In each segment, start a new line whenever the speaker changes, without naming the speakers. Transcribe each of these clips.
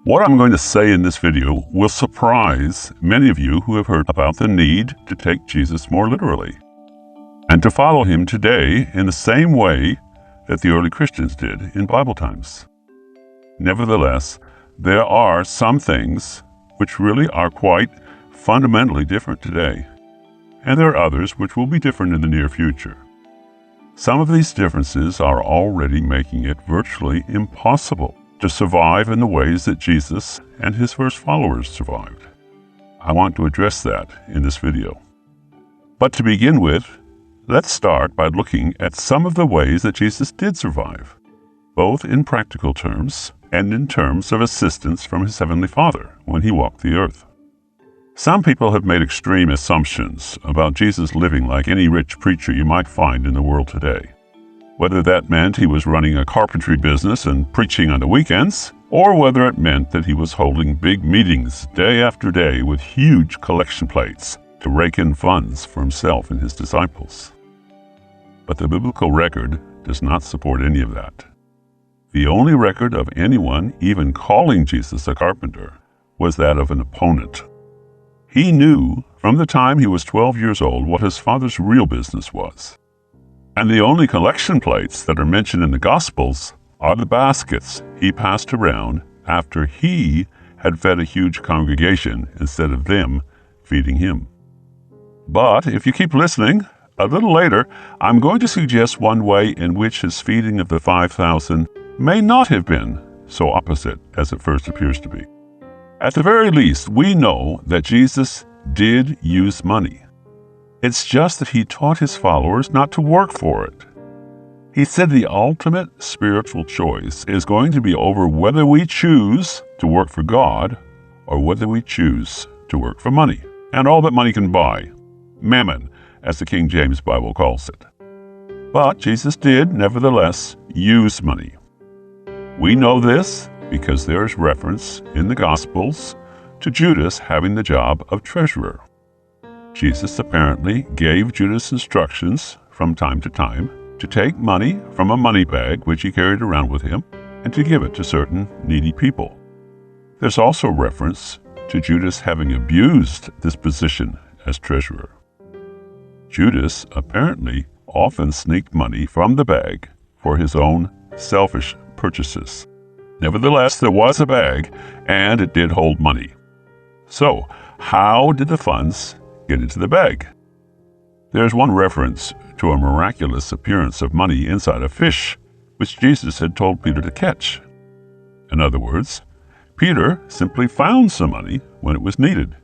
What I'm going to say in this video will surprise many of you who have heard about the need to take Jesus more literally and to follow him today in the same way that the early Christians did in Bible times. Nevertheless, there are some things which really are quite fundamentally different today, and there are others which will be different in the near future. Some of these differences are already making it virtually impossible to survive in the ways that Jesus and his first followers survived. I want to address that in this video. But to begin with, let's start by looking at some of the ways that Jesus did survive, both in practical terms and in terms of assistance from his heavenly Father when he walked the earth. Some people have made extreme assumptions about Jesus living like any rich preacher you might find in the world today. Whether that meant he was running a carpentry business and preaching on the weekends, or whether it meant that he was holding big meetings day after day with huge collection plates to rake in funds for himself and his disciples. But the biblical record does not support any of that. The only record of anyone even calling Jesus a carpenter was that of an opponent. He knew from the time he was 12 years old what his father's real business was. And the only collection plates that are mentioned in the Gospels are the baskets he passed around after he had fed a huge congregation instead of them feeding him. But if you keep listening, a little later, I'm going to suggest one way in which his feeding of the 5,000 may not have been so opposite as it first appears to be. At the very least, we know that Jesus did use money. It's just that he taught his followers not to work for it. He said the ultimate spiritual choice is going to be over whether we choose to work for God or whether we choose to work for money and all that money can buy, mammon, as the King James Bible calls it. But Jesus did, nevertheless, use money. We know this because there is reference in the Gospels to Judas having the job of treasurer. Jesus apparently gave Judas instructions from time to time to take money from a money bag which he carried around with him and to give it to certain needy people. There's also reference to Judas having abused this position as treasurer. Judas apparently often sneaked money from the bag for his own selfish purchases. Nevertheless, there was a bag, and it did hold money. So, how did the funds get into the bag? There's one reference to a miraculous appearance of money inside a fish, which Jesus had told Peter to catch. In other words, Peter simply found some money when it was needed,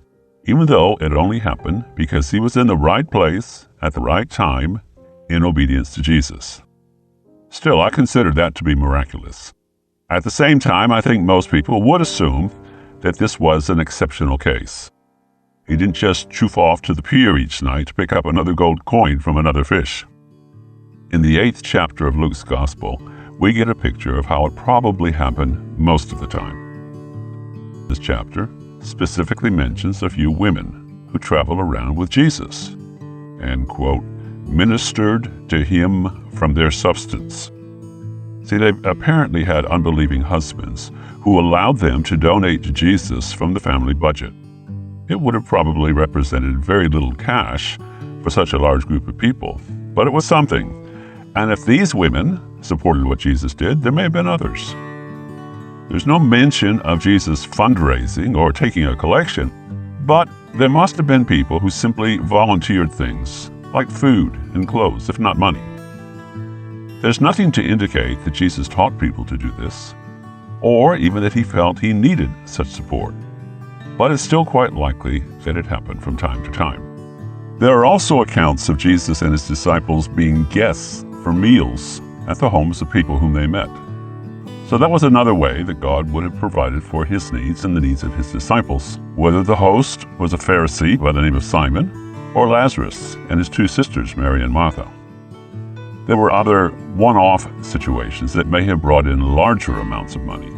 even though it only happened because he was in the right place at the right time in obedience to Jesus. Still, I consider that to be miraculous. At the same time, I think most people would assume that this was an exceptional case. He didn't just choof off to the pier each night to pick up another gold coin from another fish. In the 8th chapter of Luke's Gospel, we get a picture of how it probably happened most of the time. This chapter specifically mentions a few women who travel around with Jesus and, quote, ministered to him from their substance. See, they apparently had unbelieving husbands who allowed them to donate to Jesus from the family budget. It would have probably represented very little cash for such a large group of people, but it was something. And if these women supported what Jesus did, there may have been others. There's no mention of Jesus fundraising or taking a collection, but there must have been people who simply volunteered things, like food and clothes, if not money. There's nothing to indicate that Jesus taught people to do this, or even that he felt he needed such support. But it's still quite likely that it happened from time to time. There are also accounts of Jesus and his disciples being guests for meals at the homes of people whom they met. So that was another way that God would have provided for his needs and the needs of his disciples, whether the host was a Pharisee by the name of Simon, or Lazarus and his two sisters, Mary and Martha. There were other one-off situations that may have brought in larger amounts of money.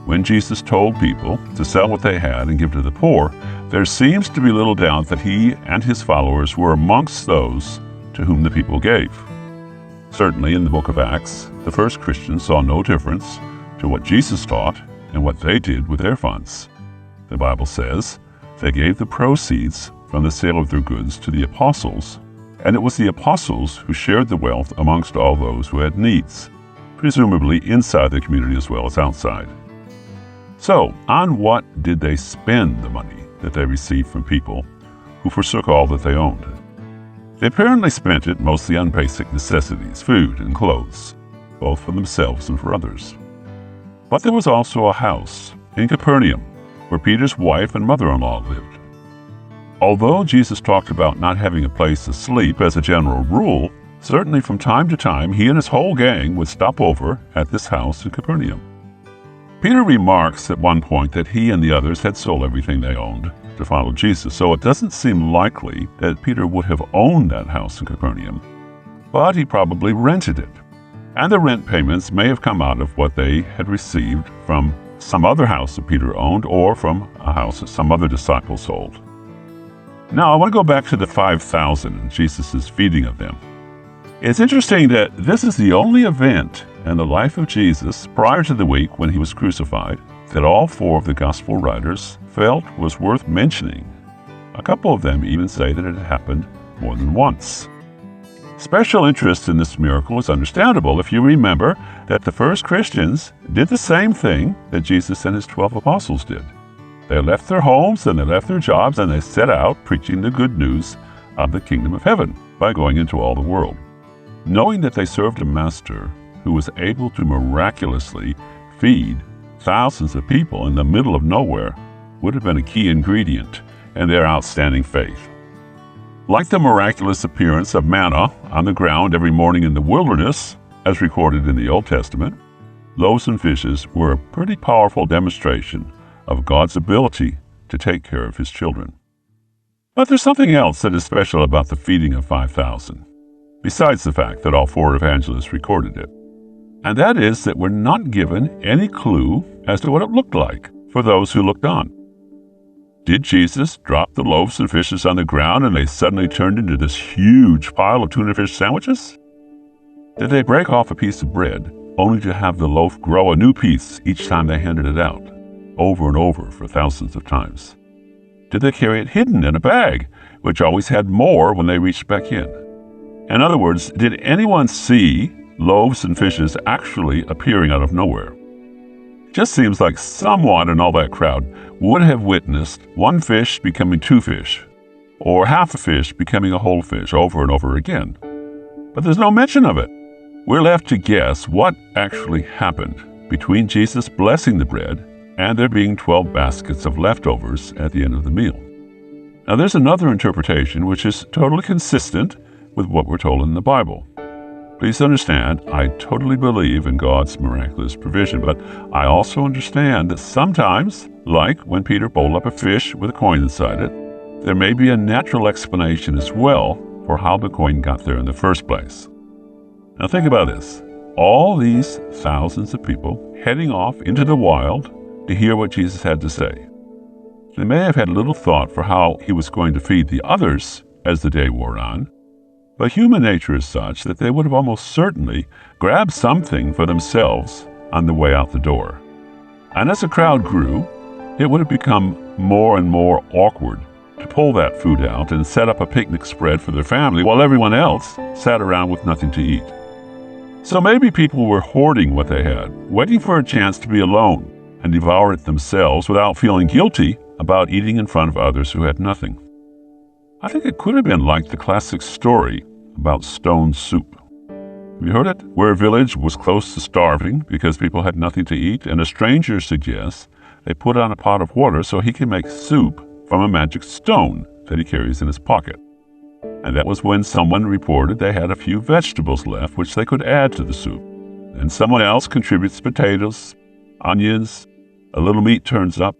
When Jesus told people to sell what they had and give to the poor, there seems to be little doubt that he and his followers were amongst those to whom the people gave. Certainly in the book of Acts, the first Christians saw no difference to what Jesus taught and what they did with their funds. The Bible says they gave the proceeds from the sale of their goods to the apostles, and it was the apostles who shared the wealth amongst all those who had needs, presumably inside the community as well as outside. So, on what did they spend the money that they received from people who forsook all that they owned? They apparently spent it mostly on basic necessities, food and clothes, both for themselves and for others. But there was also a house in Capernaum where Peter's wife and mother-in-law lived. Although Jesus talked about not having a place to sleep as a general rule, certainly from time to time he and his whole gang would stop over at this house in Capernaum. Peter remarks at one point that he and the others had sold everything they owned to follow Jesus, so it doesn't seem likely that Peter would have owned that house in Capernaum, but he probably rented it. And the rent payments may have come out of what they had received from some other house that Peter owned or from a house that some other disciple sold. Now, I want to go back to the 5,000 and Jesus' feeding of them. It's interesting that this is the only event in the life of Jesus prior to the week when he was crucified that all four of the gospel writers felt was worth mentioning. A couple of them even say that it had happened more than once. Special interest in this miracle is understandable if you remember that the first Christians did the same thing that Jesus and his 12 apostles did. They left their homes and they left their jobs and they set out preaching the good news of the kingdom of heaven by going into all the world. Knowing that they served a master who was able to miraculously feed thousands of people in the middle of nowhere would have been a key ingredient in their outstanding faith. Like the miraculous appearance of manna on the ground every morning in the wilderness, as recorded in the Old Testament, loaves and fishes were a pretty powerful demonstration of God's ability to take care of his children. But there's something else that is special about the feeding of 5,000, besides the fact that all four evangelists recorded it. And that is that we're not given any clue as to what it looked like for those who looked on. Did Jesus drop the loaves and fishes on the ground and they suddenly turned into this huge pile of tuna fish sandwiches? Did they break off a piece of bread only to have the loaf grow a new piece each time they handed it out, over and over for thousands of times? Did they carry it hidden in a bag, which always had more when they reached back in? In other words, did anyone see loaves and fishes actually appearing out of nowhere? It just seems like someone in all that crowd would have witnessed one fish becoming two fish, or half a fish becoming a whole fish over and over again. But there's no mention of it. We're left to guess what actually happened between Jesus blessing the bread and there being 12 baskets of leftovers at the end of the meal. Now there's another interpretation which is totally consistent with what we're told in the Bible. Please understand, I totally believe in God's miraculous provision, but I also understand that sometimes, like when Peter bowled up a fish with a coin inside it, there may be a natural explanation as well for how the coin got there in the first place. Now think about this. All these thousands of people heading off into the wild to hear what Jesus had to say. They may have had little thought for how he was going to feed the others as the day wore on, but human nature is such that they would have almost certainly grabbed something for themselves on the way out the door. And as the crowd grew, it would have become more and more awkward to pull that food out and set up a picnic spread for their family while everyone else sat around with nothing to eat. So maybe people were hoarding what they had, waiting for a chance to be alone and devour it themselves without feeling guilty about eating in front of others who had nothing. I think it could have been like the classic story about stone soup. Have you heard it? Where a village was close to starving because people had nothing to eat, and a stranger suggests they put on a pot of water so he can make soup from a magic stone that he carries in his pocket. And that was when someone reported they had a few vegetables left which they could add to the soup. And someone else contributes potatoes, onions, a little meat turns up.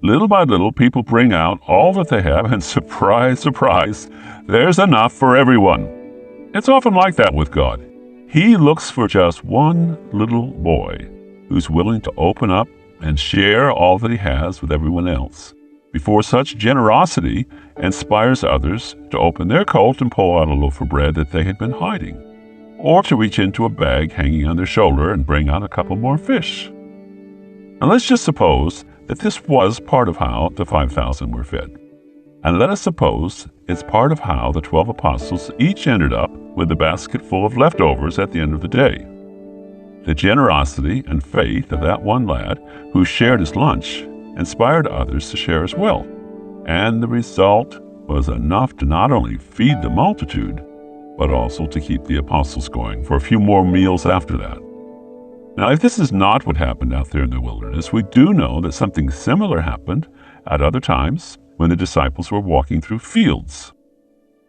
Little by little, people bring out all that they have, and surprise, surprise, there's enough for everyone. It's often like that with God. He looks for just one little boy who's willing to open up and share all that he has with everyone else, before such generosity inspires others to open their coat and pull out a loaf of bread that they had been hiding, or to reach into a bag hanging on their shoulder and bring out a couple more fish. And let's just suppose that this was part of how the 5,000 were fed. And let us suppose it's part of how the 12 apostles each ended up with a basket full of leftovers at the end of the day. The generosity and faith of that one lad who shared his lunch inspired others to share as well. And the result was enough to not only feed the multitude, but also to keep the apostles going for a few more meals after that. Now, if this is not what happened out there in the wilderness, we do know that something similar happened at other times when the disciples were walking through fields.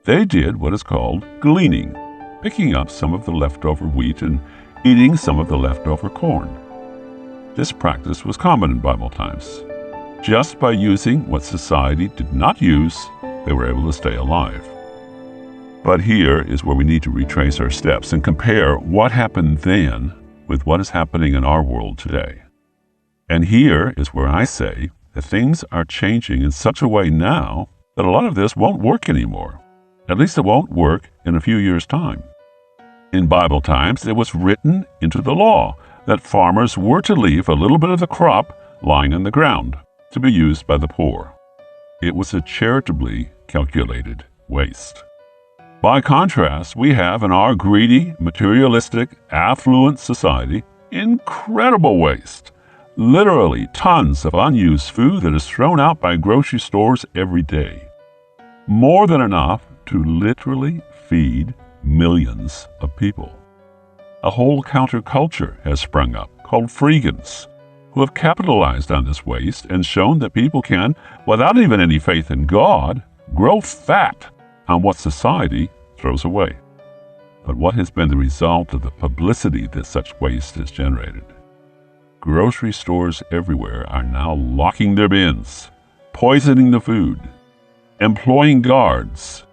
They did what is called gleaning, picking up some of the leftover wheat and eating some of the leftover corn. This practice was common in Bible times. Just by using what society did not use, they were able to stay alive. But here is where we need to retrace our steps and compare what happened then with what is happening in our world today. And here is where I say that things are changing in such a way now that a lot of this won't work anymore. At least it won't work in a few years' time. In Bible times, it was written into the law that farmers were to leave a little bit of the crop lying on the ground to be used by the poor. It was a charitably calculated waste. By contrast, we have in our greedy, materialistic, affluent society incredible waste. Literally tons of unused food that is thrown out by grocery stores every day. More than enough to literally feed millions of people. A whole counterculture has sprung up called freegans, who have capitalized on this waste and shown that people can, without even any faith in God, grow fat on what society throws away. But what has been the result of the publicity that such waste has generated? Grocery stores everywhere are now locking their bins, poisoning the food, employing guards,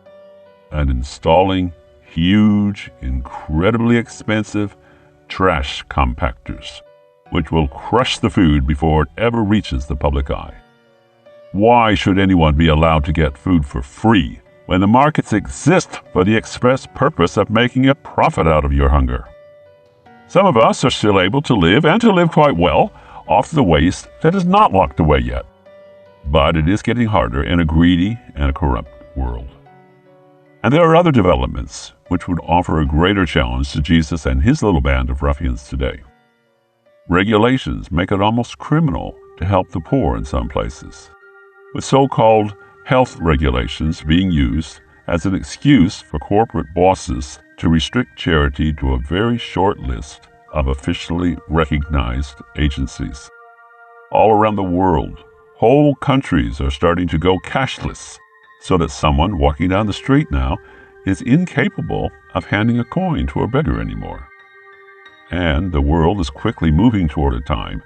and installing huge, incredibly expensive trash compactors, which will crush the food before it ever reaches the public eye. Why should anyone be allowed to get food for free when the markets exist for the express purpose of making a profit out of your hunger? Some of us are still able to live, and to live quite well, off the waste that is not locked away yet. But it is getting harder in a greedy and a corrupt world. And there are other developments which would offer a greater challenge to Jesus and his little band of ruffians today. Regulations make it almost criminal to help the poor in some places, with so-called health regulations being used as an excuse for corporate bosses to restrict charity to a very short list of officially recognized agencies. All around the world, whole countries are starting to go cashless, so that someone walking down the street now is incapable of handing a coin to a beggar anymore. And the world is quickly moving toward a time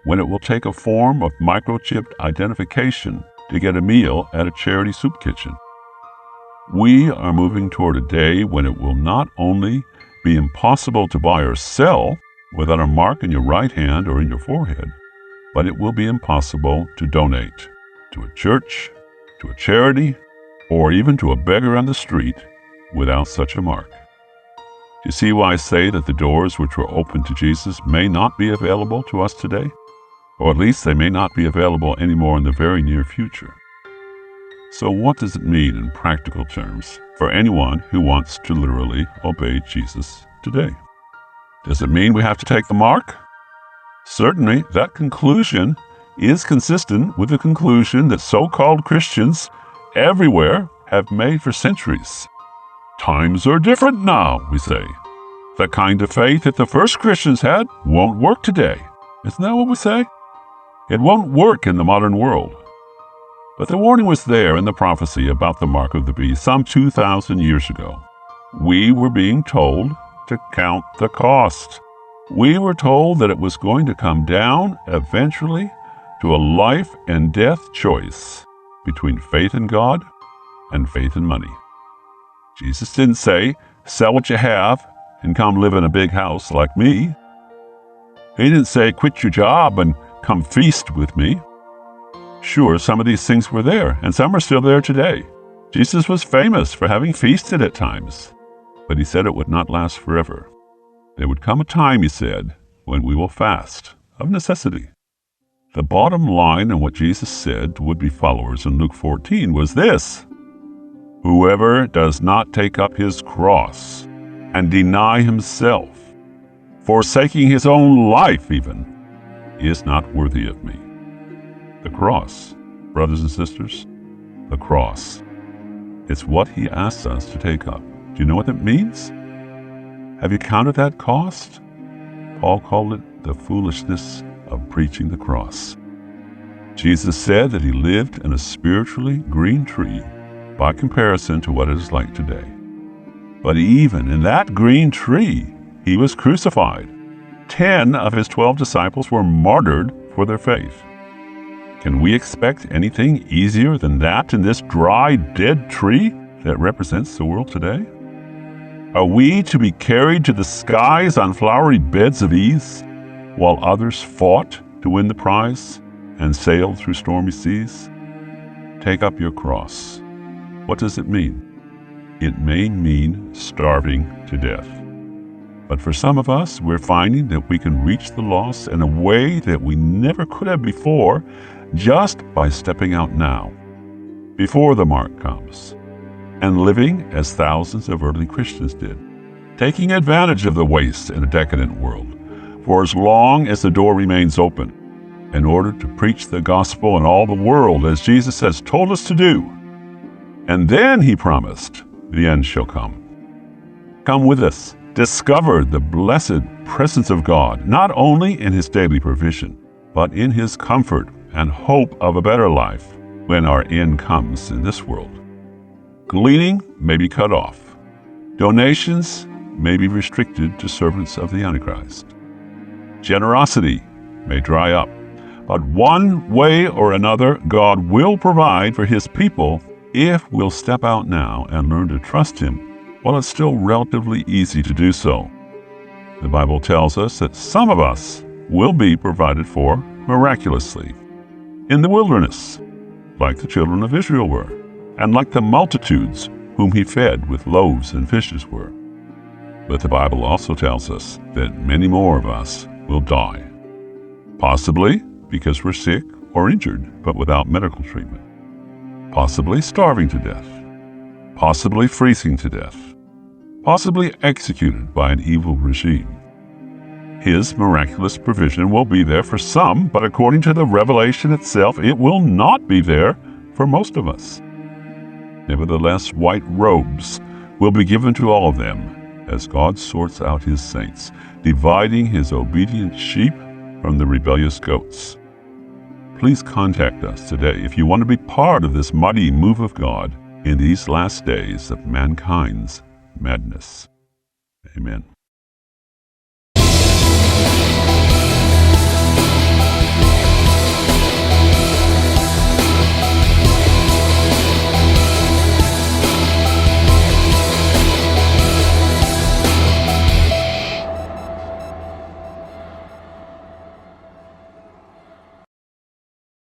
when it will take a form of microchipped identification to get a meal at a charity soup kitchen. We are moving toward a day when it will not only be impossible to buy or sell without a mark in your right hand or in your forehead, but it will be impossible to donate to a church, to a charity, or even to a beggar on the street without such a mark. Do you see why I say that the doors which were open to Jesus may not be available to us today? Or at least they may not be available anymore in the very near future. So what does it mean in practical terms for anyone who wants to literally obey Jesus today? Does it mean we have to take the mark? Certainly, that conclusion is consistent with the conclusion that so-called Christians everywhere have made for centuries. Times are different now, we say. The kind of faith that the first Christians had won't work today. Isn't that what we say? It won't work in the modern world. But the warning was there in the prophecy about the mark of the beast some 2,000 years ago. We were being told to count the cost. We were told that it was going to come down eventually to a life and death choice between faith in God and faith in money. Jesus didn't say, sell what you have and come live in a big house like me. He didn't say, quit your job and come feast with me. Sure, some of these things were there, and some are still there today. Jesus was famous for having feasted at times, but he said it would not last forever. There would come a time, he said, when we will fast, of necessity. The bottom line in what Jesus said to would-be followers in Luke 14 was this: whoever does not take up his cross and deny himself, forsaking his own life even, is not worthy of me. The cross, brothers and sisters, the cross. It's what he asks us to take up. Do you know what that means? Have you counted that cost? Paul called it the foolishness of preaching the cross. Jesus said that he lived in a spiritually green tree by comparison to what it is like today. But even in that green tree, he was crucified. 10 of his 12 disciples were martyred for their faith. Can we expect anything easier than that in this dry, dead tree that represents the world today? Are we to be carried to the skies on flowery beds of ease, while others fought to win the prize and sailed through stormy seas? Take up your cross. What does it mean? It may mean starving to death. But for some of us, we're finding that we can reach the lost in a way that we never could have before, just by stepping out now, before the mark comes, and living as thousands of early Christians did, taking advantage of the waste in a decadent world, for as long as the door remains open, in order to preach the gospel in all the world as Jesus has told us to do. And then, he promised, the end shall come. Come with us. Discover the blessed presence of God, not only in his daily provision, but in his comfort and hope of a better life when our end comes in this world. Gleaning may be cut off. Donations may be restricted to servants of the Antichrist. Generosity may dry up. But one way or another, God will provide for his people if we'll step out now and learn to trust him while it's still relatively easy to do so. The Bible tells us that some of us will be provided for miraculously in the wilderness, like the children of Israel were, and like the multitudes whom he fed with loaves and fishes were. But the Bible also tells us that many more of us will die, possibly because we're sick or injured but without medical treatment, possibly starving to death, possibly freezing to death, possibly executed by an evil regime. His miraculous provision will be there for some, but according to the revelation itself, it will not be there for most of us. Nevertheless, white robes will be given to all of them as God sorts out his saints, dividing his obedient sheep from the rebellious goats. Please contact us today if you want to be part of this mighty move of God in these last days of mankind's madness. Amen.